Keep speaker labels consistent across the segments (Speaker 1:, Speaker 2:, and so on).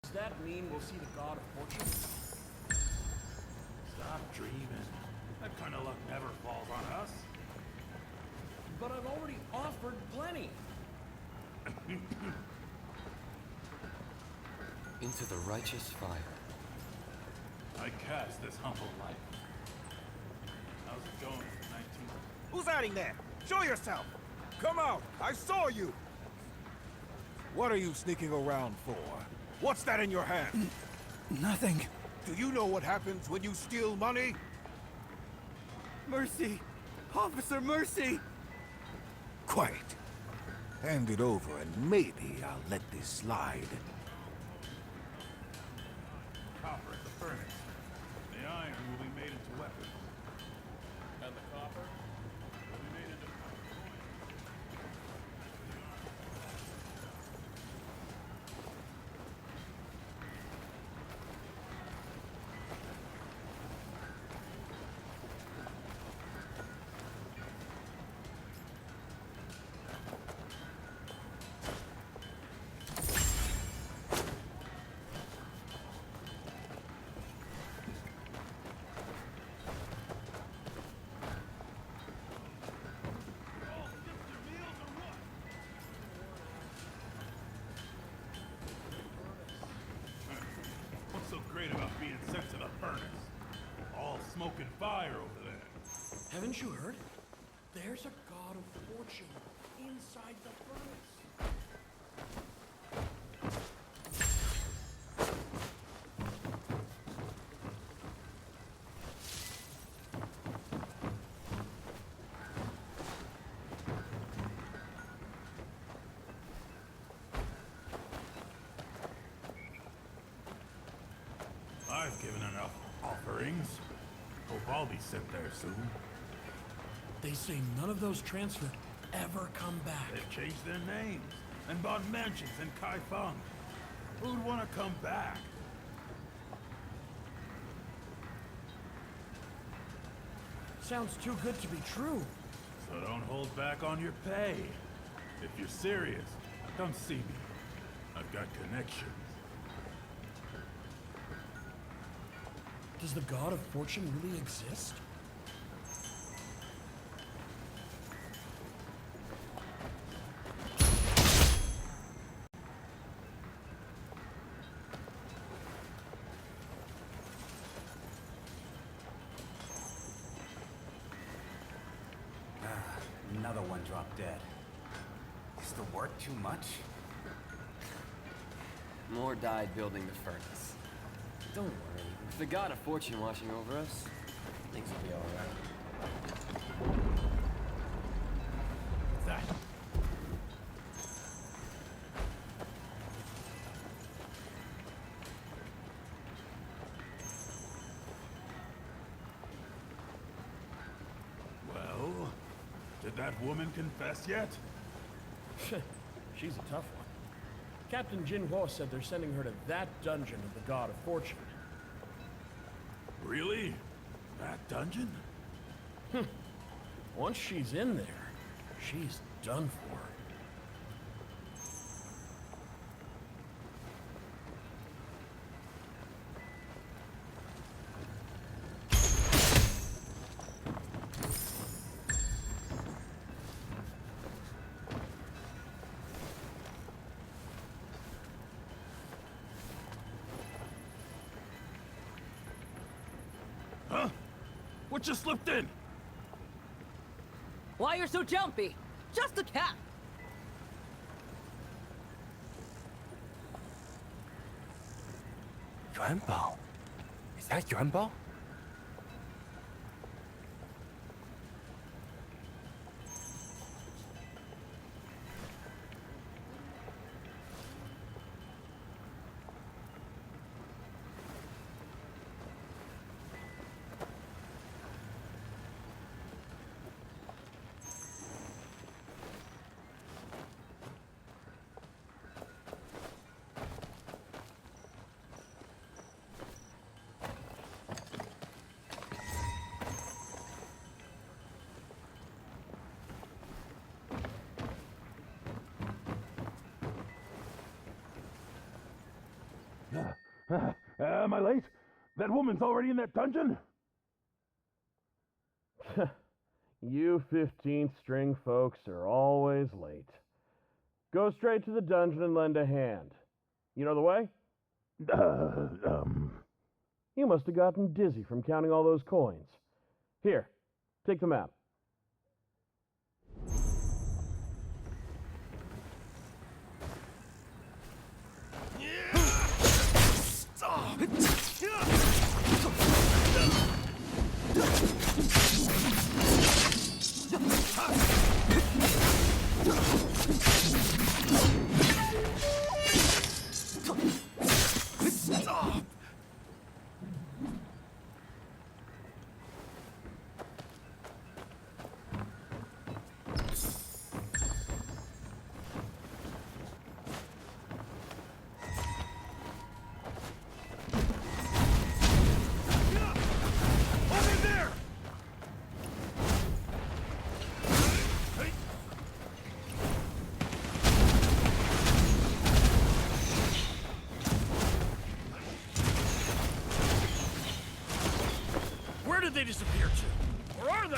Speaker 1: Does that mean we'll see the god of fortune?
Speaker 2: Stop dreaming. That kind of luck never falls on us.
Speaker 1: But I've already offered plenty.
Speaker 3: Into the righteous fire.
Speaker 2: I cast this humble life. How's it going, 19?
Speaker 4: Who's hiding there? Show yourself! Come out! I saw you! What are you sneaking around for? What's that in your hand?
Speaker 5: Nothing.
Speaker 4: Do you know what happens when you steal money?
Speaker 5: Mercy! Officer, mercy!
Speaker 4: Quiet. Hand it over and maybe I'll let this slide.
Speaker 2: Copper at the furnace. The iron will be made into weapons. And the copper will be made into coins. What's so great about being sent to the furnace? All smoke and fire over there.
Speaker 1: Haven't you heard? There's a god of fortune inside the furnace.
Speaker 2: I've given enough offerings. Hope I'll be sent there soon.
Speaker 1: They say none of those transferred ever come back.
Speaker 2: They've changed their names and bought mansions in Kaifeng. Who'd want to come back?
Speaker 1: Sounds too good to be true.
Speaker 2: So don't hold back on your pay. If you're serious, come see me. I've got connections.
Speaker 1: Does the god of fortune really exist?
Speaker 5: Another one dropped dead. Is the work too much?
Speaker 3: More died building the furnace. Don't worry. With the god of fortune watching over us, things will be alright.
Speaker 2: What's that? Well, did that woman confess yet?
Speaker 1: She's a tough one. Captain Jinhua said they're sending her to that dungeon of the god of fortune.
Speaker 2: Really? That dungeon?
Speaker 1: Once she's in there, she's done for.
Speaker 2: Huh? What just slipped in?
Speaker 6: Why you're so jumpy? Just a cat.
Speaker 5: Yuanbao? Is that Yuanbao?
Speaker 7: Am I late? That woman's already in that dungeon?
Speaker 1: You 15th string folks are always late. Go straight to the dungeon and lend a hand. You know the way? You must have gotten dizzy from counting all those coins. Here, take the map.
Speaker 2: Where did they disappear to? Or are they?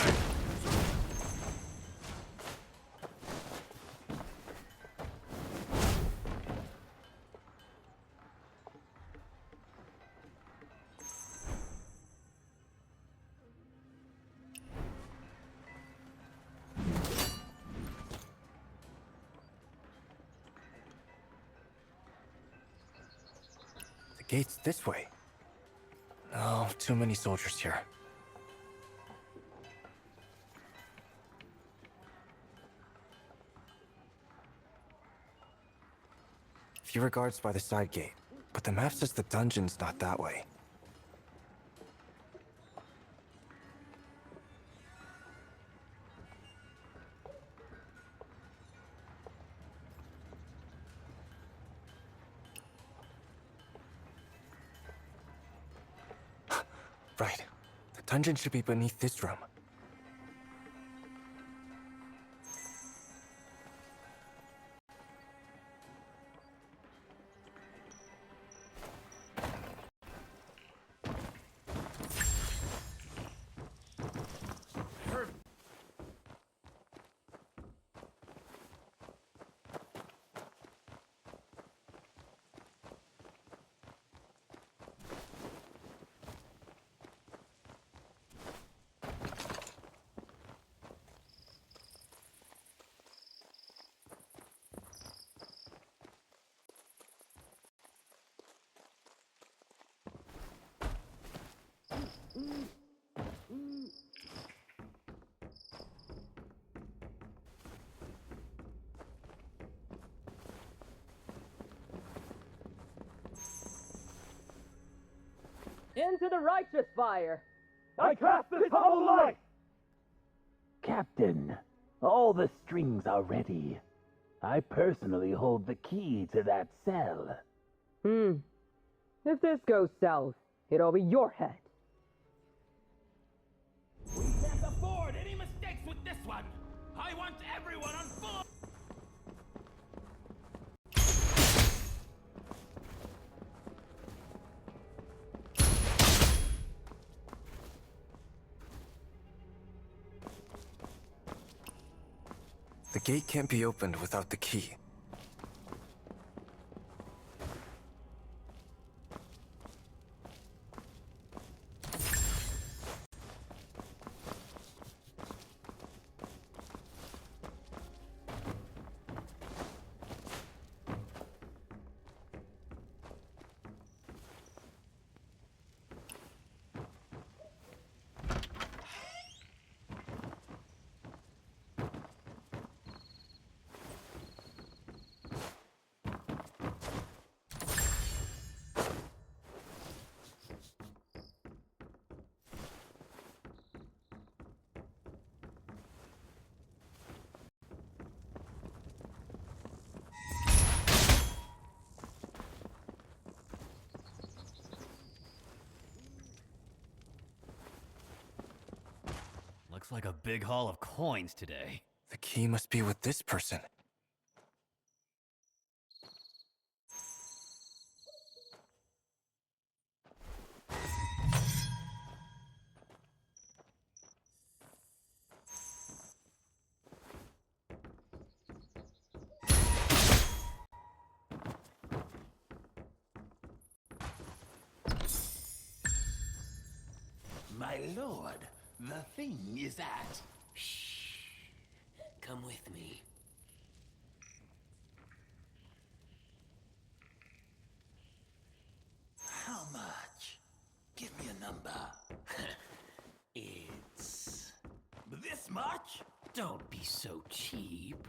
Speaker 5: The gate's this way. Oh, too many soldiers here. Fewer guards by the side gate, but the map says the dungeon's not that way. Right. The dungeon should be beneath this room.
Speaker 6: Into the righteous fire.
Speaker 7: I cast this humble light!
Speaker 8: Captain, all the strings are ready. I personally hold the key to that cell.
Speaker 6: If this goes south, it'll be your head.
Speaker 2: We can't afford any mistakes with this one. I want everyone on board.
Speaker 5: The gate can't be opened without the key.
Speaker 9: Looks like a big haul of coins today.
Speaker 5: The key must be with this person.
Speaker 8: My lord, the thing is at...
Speaker 3: Shh. Come with me.
Speaker 8: How much? Give me a number.
Speaker 3: It's...
Speaker 8: This much?
Speaker 3: Don't be so cheap.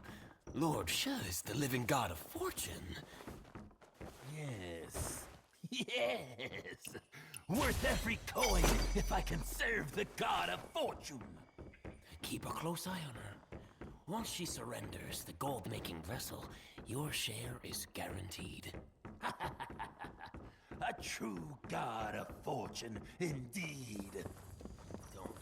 Speaker 3: Lord Shah is the living god of fortune.
Speaker 8: Yes. Yes! Worth every coin if I can serve the god of fortune.
Speaker 3: Keep a close eye on her. Once she surrenders the gold-making vessel, your share is guaranteed.
Speaker 8: A true god of fortune, indeed.
Speaker 3: Don't.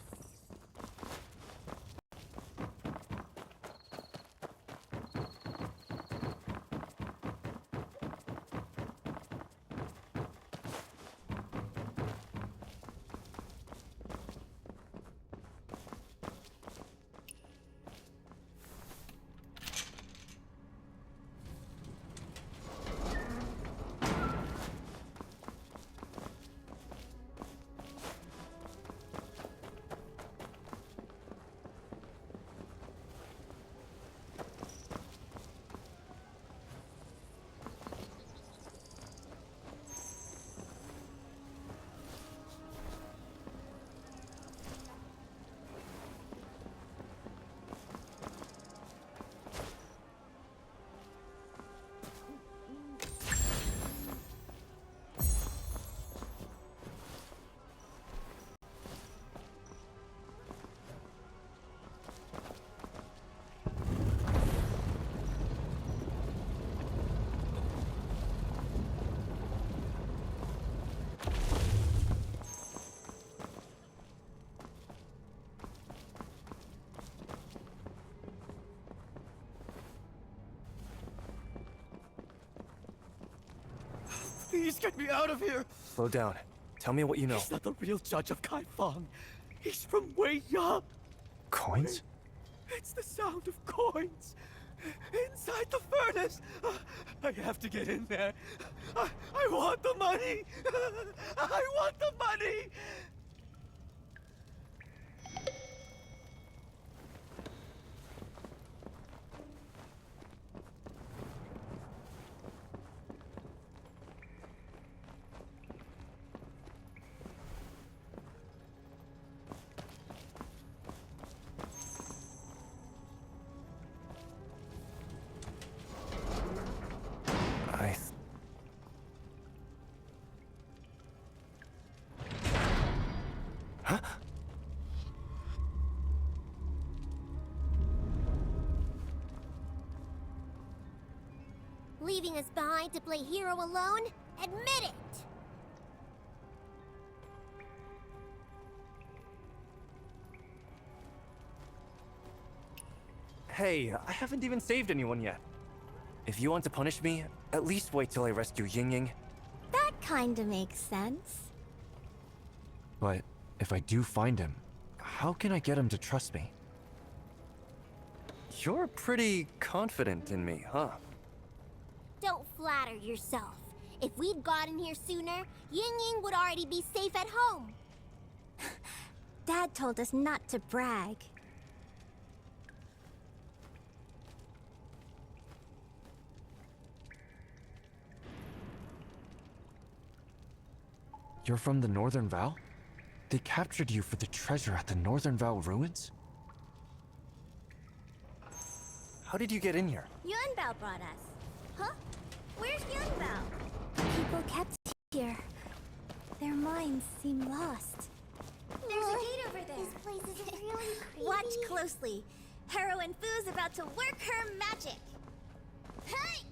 Speaker 5: Please get me out of here! Slow down. Tell me what you know.
Speaker 10: He's not the real judge of Kaifeng. He's from way up.
Speaker 5: Coins?
Speaker 10: It's the sound of coins. Inside the furnace. I have to get in there. I want the money. I want the money.
Speaker 11: Leaving us behind to play hero alone? Admit it!
Speaker 5: Hey, I haven't even saved anyone yet. If you want to punish me, at least wait till I rescue Ying Ying.
Speaker 11: That kinda makes sense.
Speaker 5: But if I do find him, how can I get him to trust me? You're pretty confident in me, huh?
Speaker 11: Don't flatter yourself. If we'd gotten here sooner, Ying Ying would already be safe at home. Dad told us not to brag.
Speaker 5: You're from the Northern Val? They captured you for the treasure at the Northern Val ruins? How did you get in here?
Speaker 11: Yunbao brought us. Huh? Where's Yunbao? People kept here. Their minds seem lost. There's a gate over there. This place is really creepy. Watch closely. Heroine Fu's about to work her magic. Hey!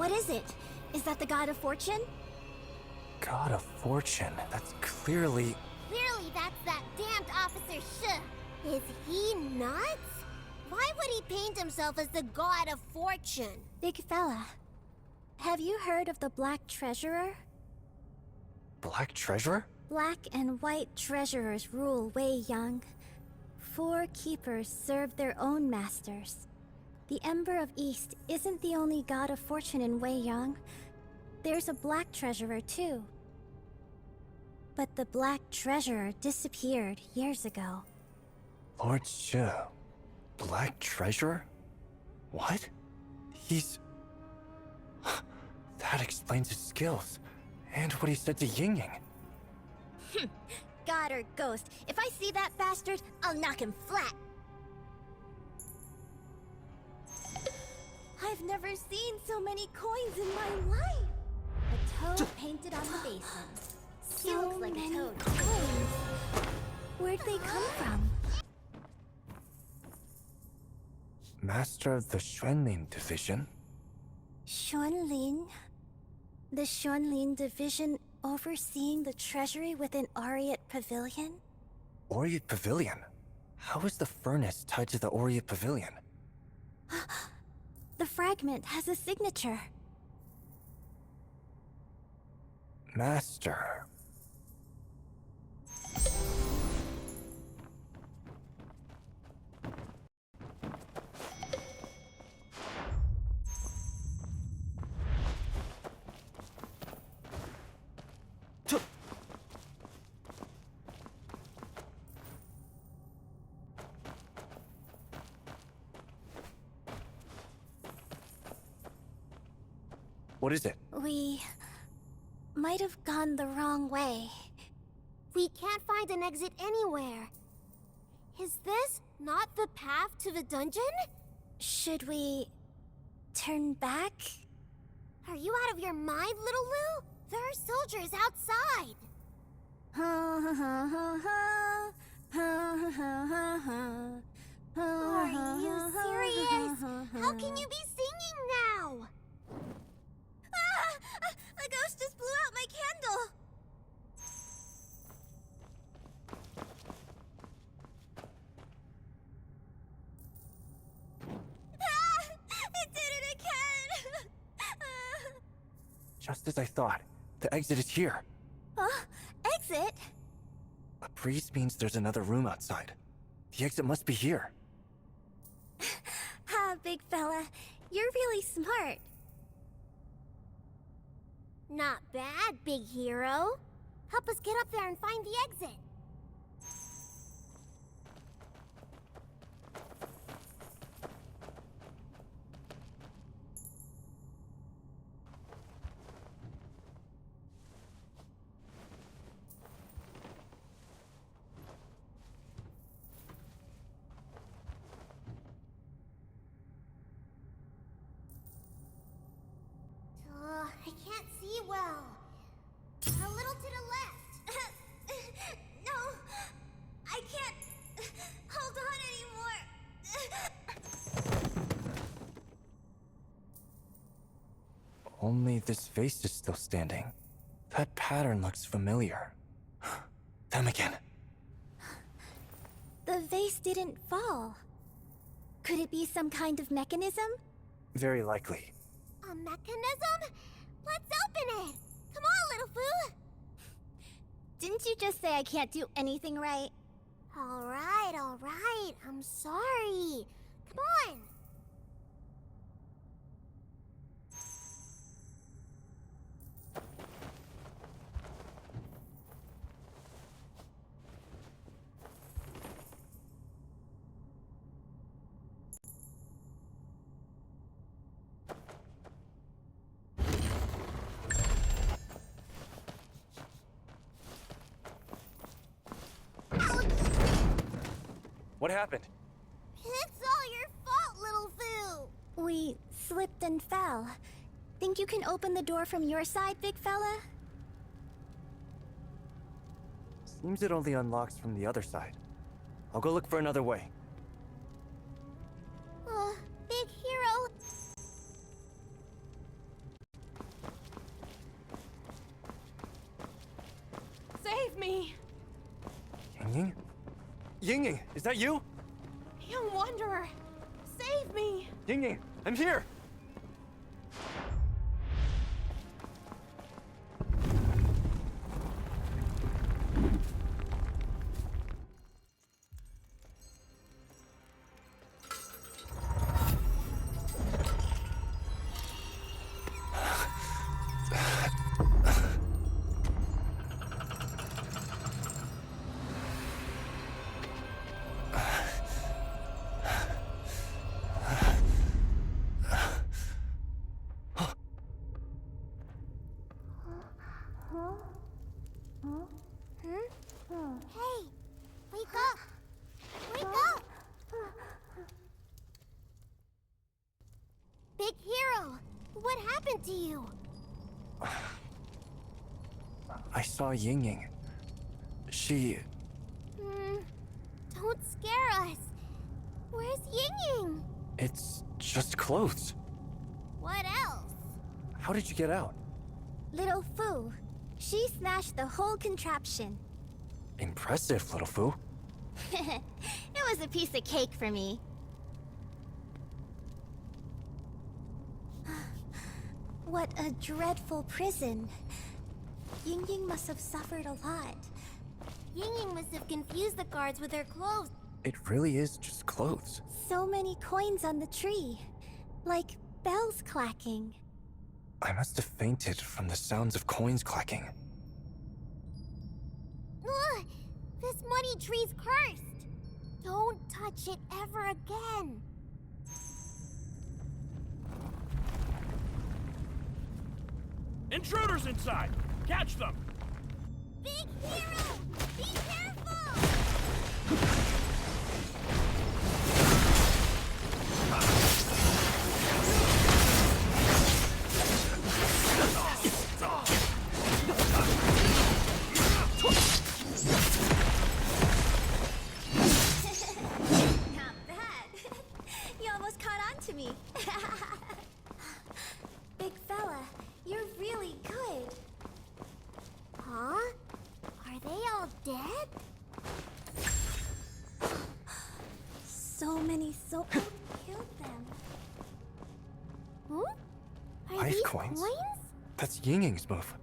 Speaker 11: What is it? Is that the god of fortune?
Speaker 5: God of Fortune. That's clearly...
Speaker 11: Clearly that's that damned Officer Sh. Is he nuts? Why would he paint himself as the god of fortune? Big fella, have you heard of the Black Treasurer?
Speaker 5: Black Treasurer?
Speaker 11: Black and white treasurers rule Wei Yang. 4 keepers serve their own masters. The Ember of East isn't the only god of fortune in Wei Yang. There's a Black Treasurer too. But the Black Treasurer disappeared years ago.
Speaker 5: Lord Shu. Black Treasurer? What? He's... That explains his skills. And what he said to Ying Ying.
Speaker 11: God or ghost, if I see that bastard, I'll knock him flat. I've never seen so many coins in my life. A toad painted on the basin. He looks like a toad. Coins. Where'd they come from?
Speaker 5: Master of the Xuanlin Division?
Speaker 11: Xuanlin? The Xuanlin Division overseeing the treasury within Oriat Pavilion?
Speaker 5: Oriat Pavilion? How is the furnace tied to the Oriat Pavilion?
Speaker 11: The fragment has a signature.
Speaker 5: Master. What is it?
Speaker 11: We might have gone the wrong way. We can't find an exit anywhere. Is this not the path to the dungeon? Should we turn back? Are you out of your mind, little Lou? There are soldiers outside. Are you serious? How can you be singing now? A ghost just blew out my candle! It did it again!
Speaker 5: Just as I thought. The exit is here.
Speaker 11: Exit?
Speaker 5: A breeze means there's another room outside. The exit must be here.
Speaker 11: Big fella. You're really smart. Not bad, big hero. Help us get up there and find the exit. I can't see well. A little to the left. No, I can't hold on anymore.
Speaker 5: Only this vase is still standing. That pattern looks familiar. Them again.
Speaker 11: The vase didn't fall. Could it be some kind of mechanism?
Speaker 5: Very likely.
Speaker 11: A mechanism? Let's open it! Come on, little foo! Didn't you just say I can't do anything right? Alright. I'm sorry. Come on!
Speaker 5: What happened?
Speaker 11: It's all your fault, little foo! We slipped and fell. Think you can open the door from your side, big fella?
Speaker 5: Seems it only unlocks from the other side. I'll go look for another way.
Speaker 11: Big hero.
Speaker 12: me!
Speaker 5: Ying? Ying, is that you?
Speaker 12: Young wanderer! Save me!
Speaker 5: Ying, I'm here!
Speaker 11: Hey! Wake up! Wake up! Big hero! What happened to you?
Speaker 5: I saw Ying. She...
Speaker 11: Don't scare us! Where's Ying?
Speaker 5: It's just clothes.
Speaker 11: What else?
Speaker 5: How did you get out?
Speaker 11: Little Fu. She smashed the whole contraption.
Speaker 5: Impressive, little Fu.
Speaker 11: It was a piece of cake for me. What a dreadful prison. Ying must have suffered a lot. Ying must have confused the guards with her clothes.
Speaker 5: It really is just clothes.
Speaker 11: So many coins on the tree. Like bells clacking.
Speaker 5: I must have fainted from the sounds of coins clacking.
Speaker 11: Ugh! This muddy tree's cursed! Don't touch it ever again!
Speaker 2: Intruders inside! Catch them!
Speaker 11: Big hero! Be careful! Not bad. You almost caught on to me. Big fella, you're really good. Huh? Are they all dead? So many souls killed them. Huh? Are
Speaker 5: I have
Speaker 11: these
Speaker 5: coins.
Speaker 11: coins?
Speaker 5: That's Ying's move.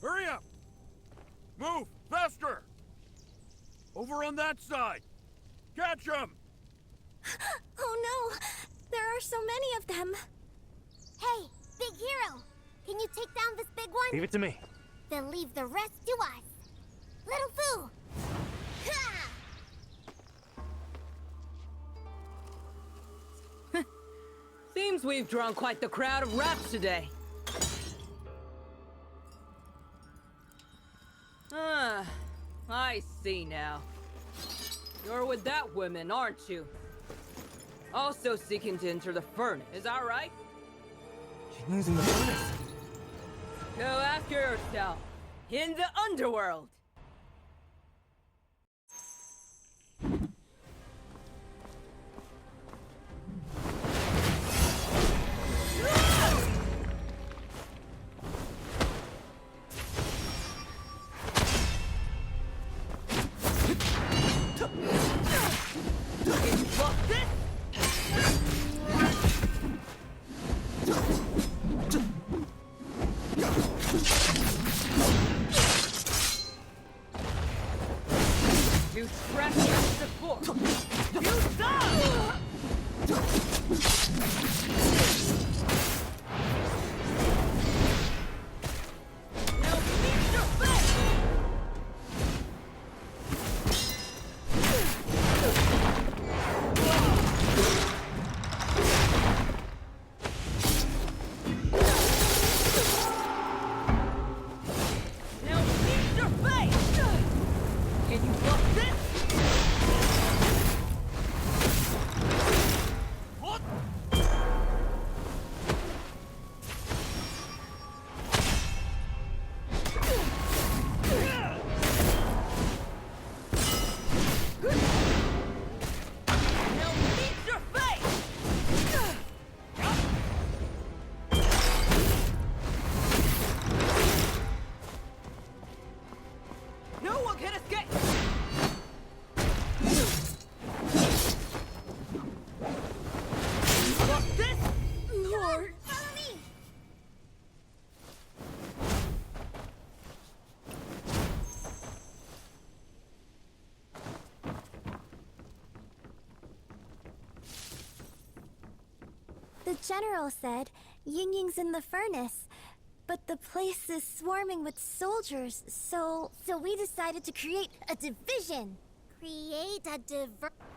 Speaker 2: Hurry up! Move! Faster! Over on that side! Catch them!
Speaker 11: Oh no! There are so many of them! Hey, big hero! Can you take down this big one?
Speaker 5: Leave it to me.
Speaker 11: Then leave the rest to us! Little Fu! Ha!
Speaker 6: Seems we've drawn quite the crowd of rats today. I see now. You're with that woman, aren't you? Also seeking to enter the furnace, is that right?
Speaker 5: Ying's in the furnace.
Speaker 6: Go after yourself. In the underworld. You treacherous support! You die! Now meet your fate! Now meet your fate! Can you block this? What? Now meet your fate! No one can escape! Block this?
Speaker 11: Lord! Follow me! The general said Ying-Ying's in the furnace, but the place is swarming with soldiers, so we decided to create a division.
Speaker 12: Create a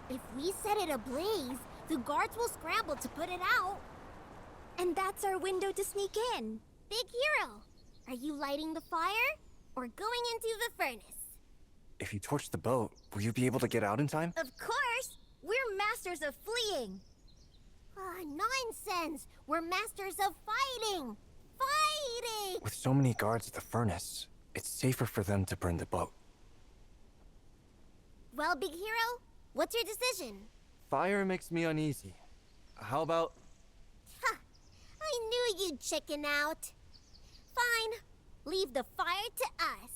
Speaker 12: If we set it ablaze, the guards will scramble to put it out.
Speaker 11: And that's our window to sneak in.
Speaker 12: Big Hero, are you lighting the fire or going into the furnace?
Speaker 5: If you torch the boat, will you be able to get out in time?
Speaker 11: Of course! We're masters of fleeing!
Speaker 12: Nonsense! We're masters of fighting! Fighting!
Speaker 5: With so many guards at the furnace, it's safer for them to burn the boat.
Speaker 12: Well, Big Hero, what's your decision?
Speaker 5: Fire makes me uneasy. How about...
Speaker 12: Ha! I knew you'd chicken out. Fine. Leave the fire to us.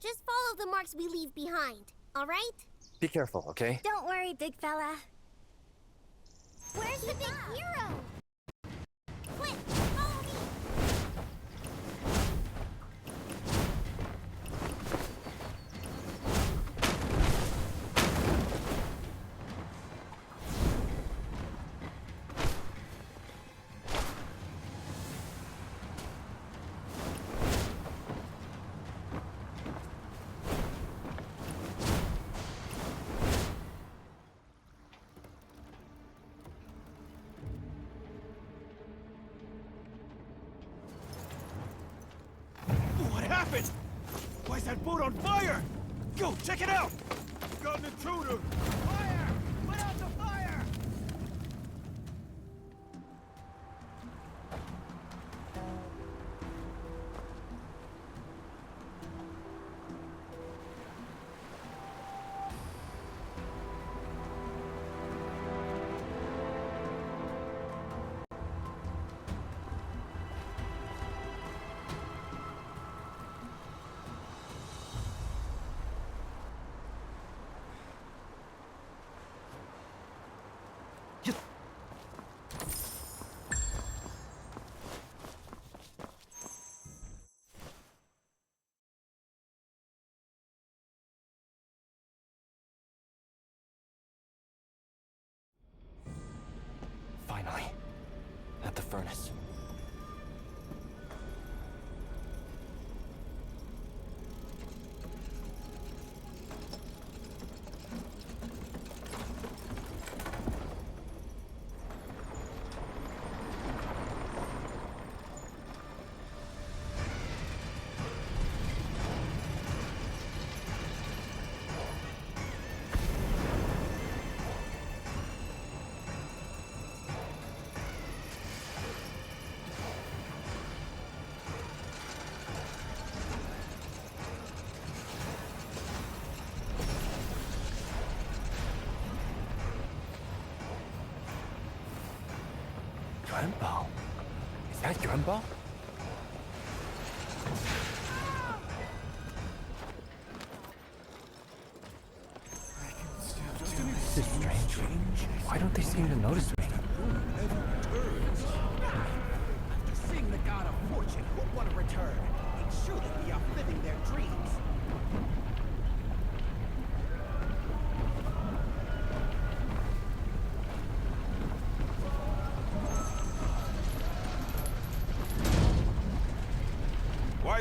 Speaker 12: Just follow the marks we leave behind, alright?
Speaker 5: Be careful, okay?
Speaker 11: Don't worry, big fella.
Speaker 12: Where's the Big Hero? Quick, follow me!
Speaker 4: What happened? Why is that boat on fire? Go, check it out! We've got an intruder! Fire! Put out the fire!
Speaker 5: Finally. At the furnace. Yuanbao? Is that Yuanbao? This is strange. Why don't they seem to notice me?
Speaker 10: After seeing the god of fortune, who'd want to return? They'd surely be outliving their dreams.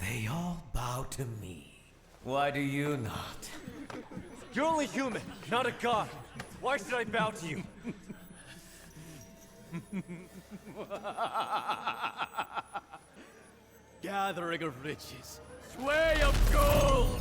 Speaker 10: They all bow to me. Why do you not?
Speaker 13: You're only human, not a god. Why should I bow to you?
Speaker 10: Gathering of riches. Sway of gold!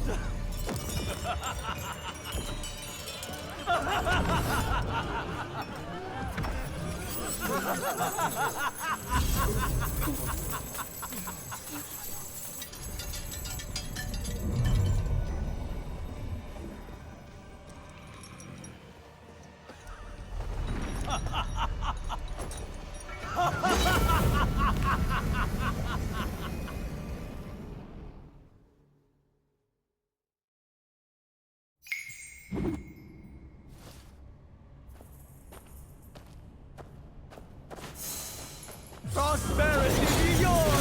Speaker 10: Prosperity be yours!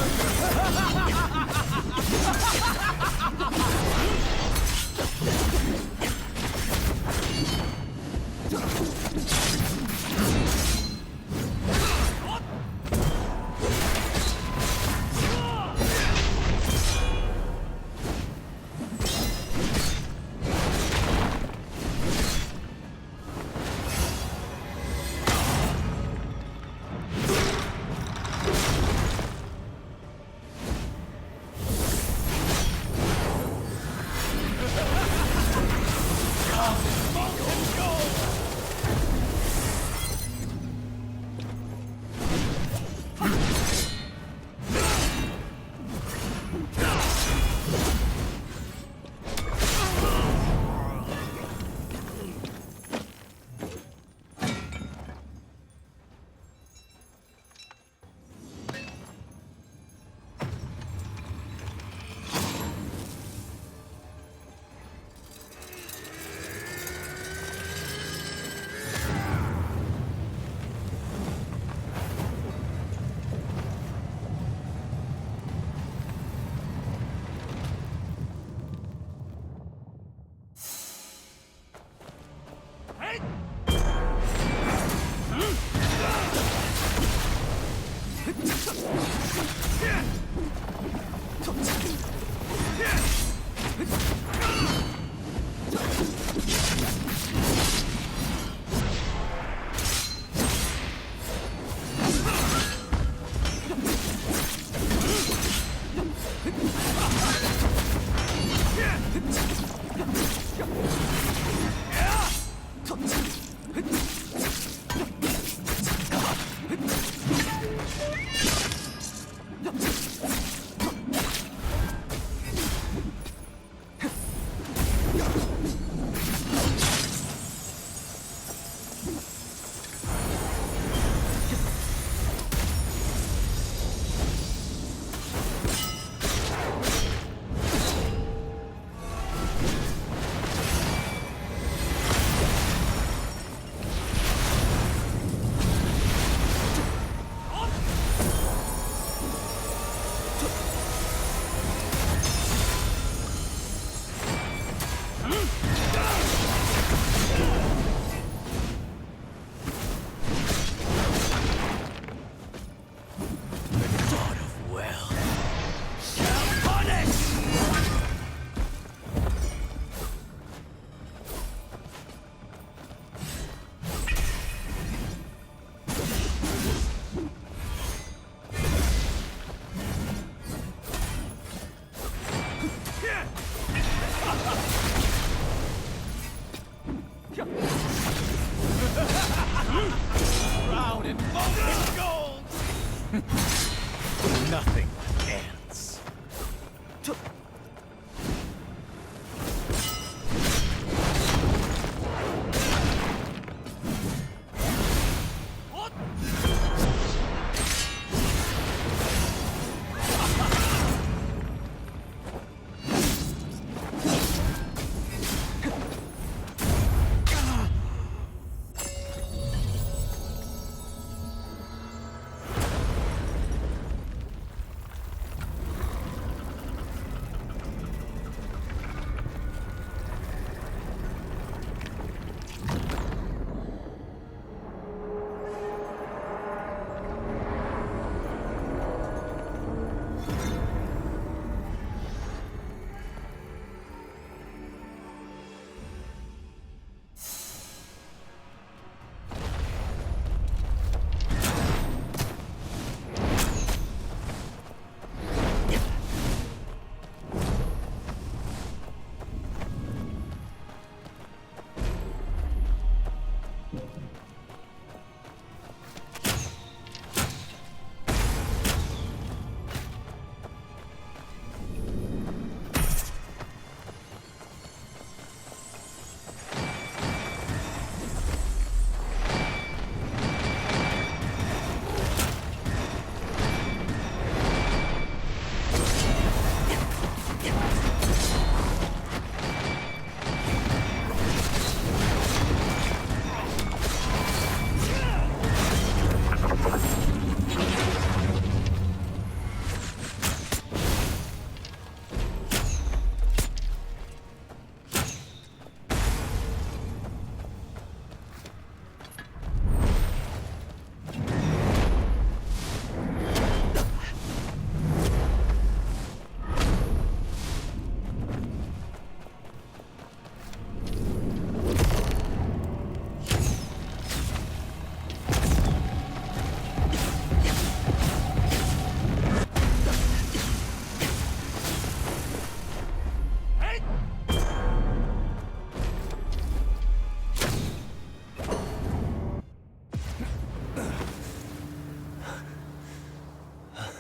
Speaker 10: Nothing ends.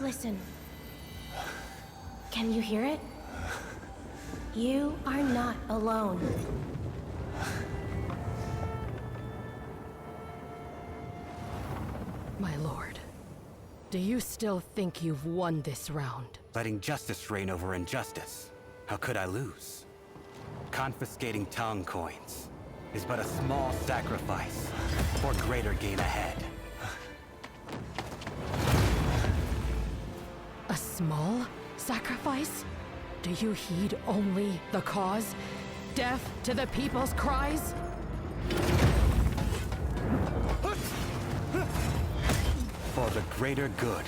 Speaker 14: Listen. Can you hear it? You are not alone.
Speaker 6: My lord, do you still think you've won this round?
Speaker 9: Letting justice reign over injustice. How could I lose? Confiscating Tang coins is but a small sacrifice for greater gain ahead.
Speaker 6: A small sacrifice? Do you heed only the cause? Deaf to the people's cries?
Speaker 9: For the greater good,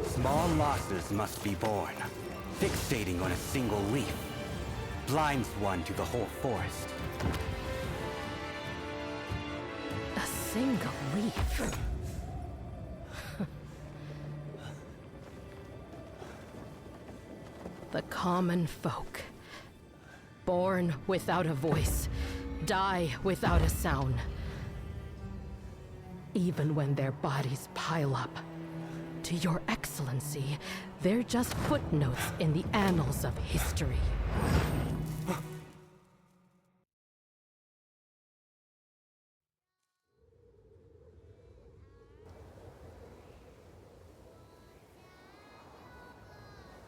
Speaker 9: small losses must be borne. Fixating on a single leaf blinds one to the whole forest.
Speaker 6: A single leaf? The common folk, born without a voice, die without a sound. Even when their bodies pile up. To your excellency, they're just footnotes in the annals of history.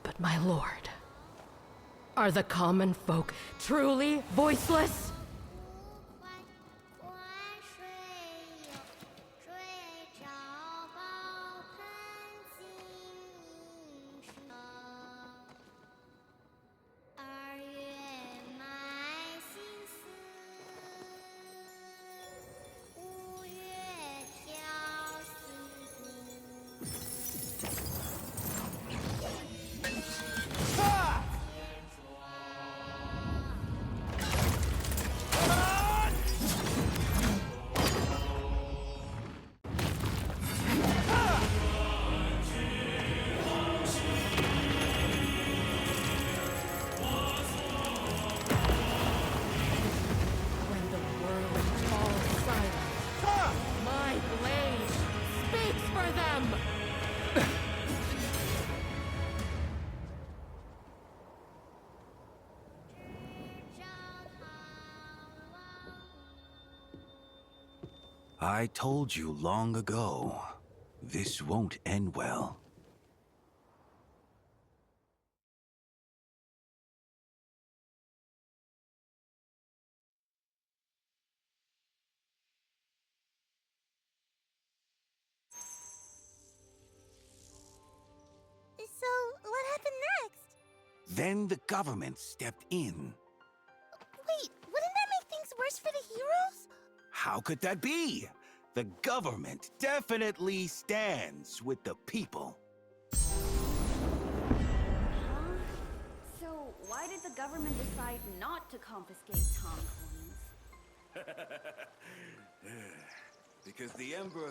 Speaker 6: But my lord, are the common folk truly voiceless?
Speaker 15: I told you long ago, this won't end well.
Speaker 12: So, what happened next?
Speaker 15: Then the government stepped in.
Speaker 12: Wait, wouldn't that make things worse for the heroes?
Speaker 15: How could that be? The government definitely stands with the people.
Speaker 16: So, why did the government decide not to confiscate Tong coins?
Speaker 15: Because the Emperor